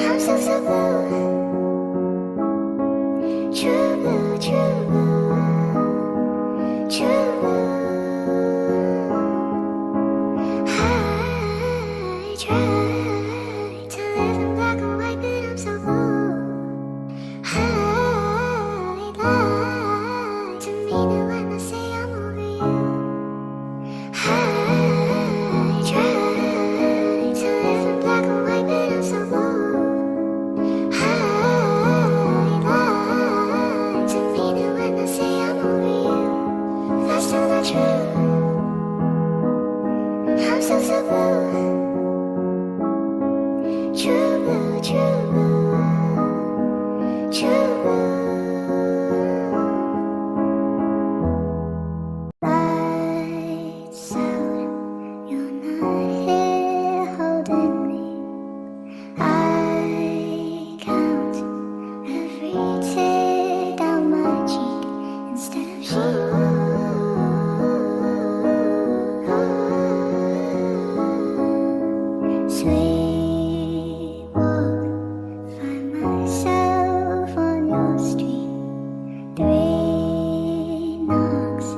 I'm so so blue, true blue, true blue, true blue. I try to live in black and white, but I'm so blue. I lie to me now when I say I'm over you. I try to live in black and white, but I'm so blue. I lie to me now when I say I'm over you. That's still not true. I'm so so blue, true blue, true blue, true blue. Lights out, you're not here holding me. I count every tear down my cheek instead of she. Sweet walk, find myself on your street. 3 knocks,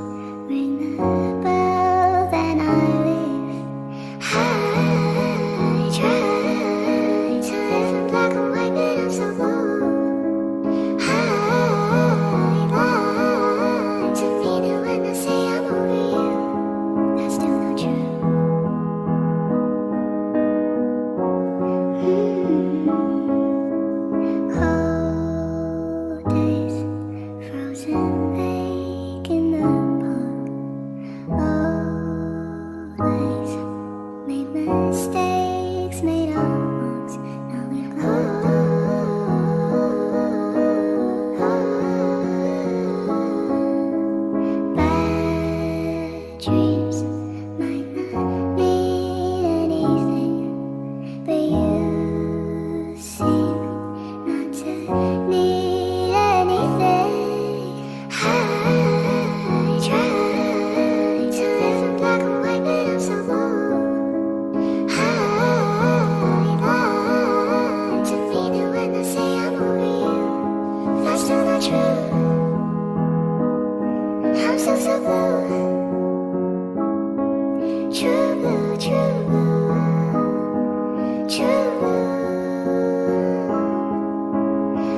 ring the bell, then I leave. I try to live in black and white, but I'm so blue. I lie to me now when I say I'm over you. That's still not true. Cold days, frozen lake in the park. Always made mistakes, made our marks. Now we're bad dreams might not mean anything, but you seem not to need anything. I try to live in black and white, but I'm so blue. I lie to me now when I say I'm over you. That's still not true. I'm so so blue, true blue, true blue, true blue.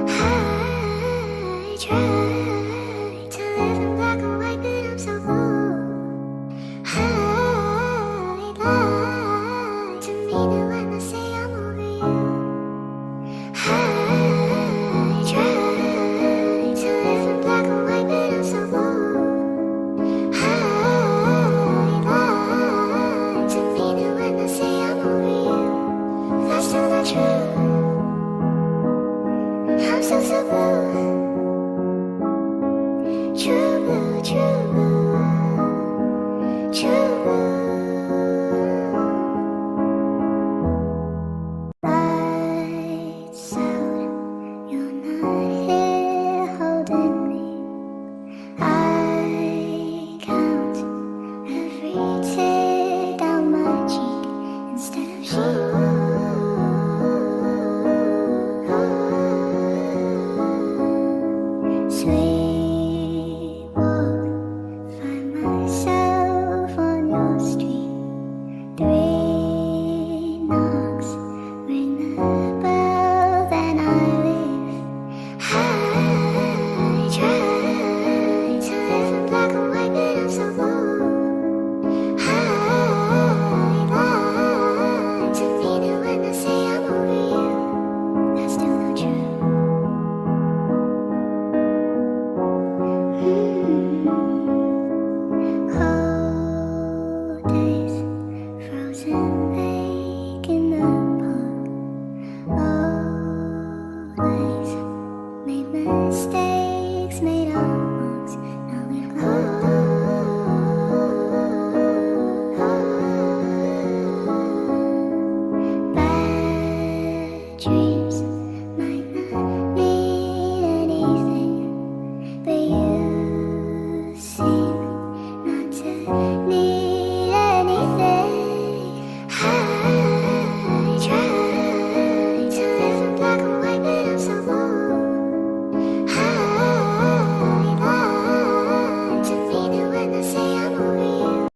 I try to live in black and white, but I'm so blue. I lie to me now when I say I'm over you. I try to live in black and white, but I'm so blue. I lie to me now when I say I'm over you. That's still not true. I'm so so blue, true blue, true blue, true blue. Lights out, you're not here holding me. I count every tear down my cheek instead of she.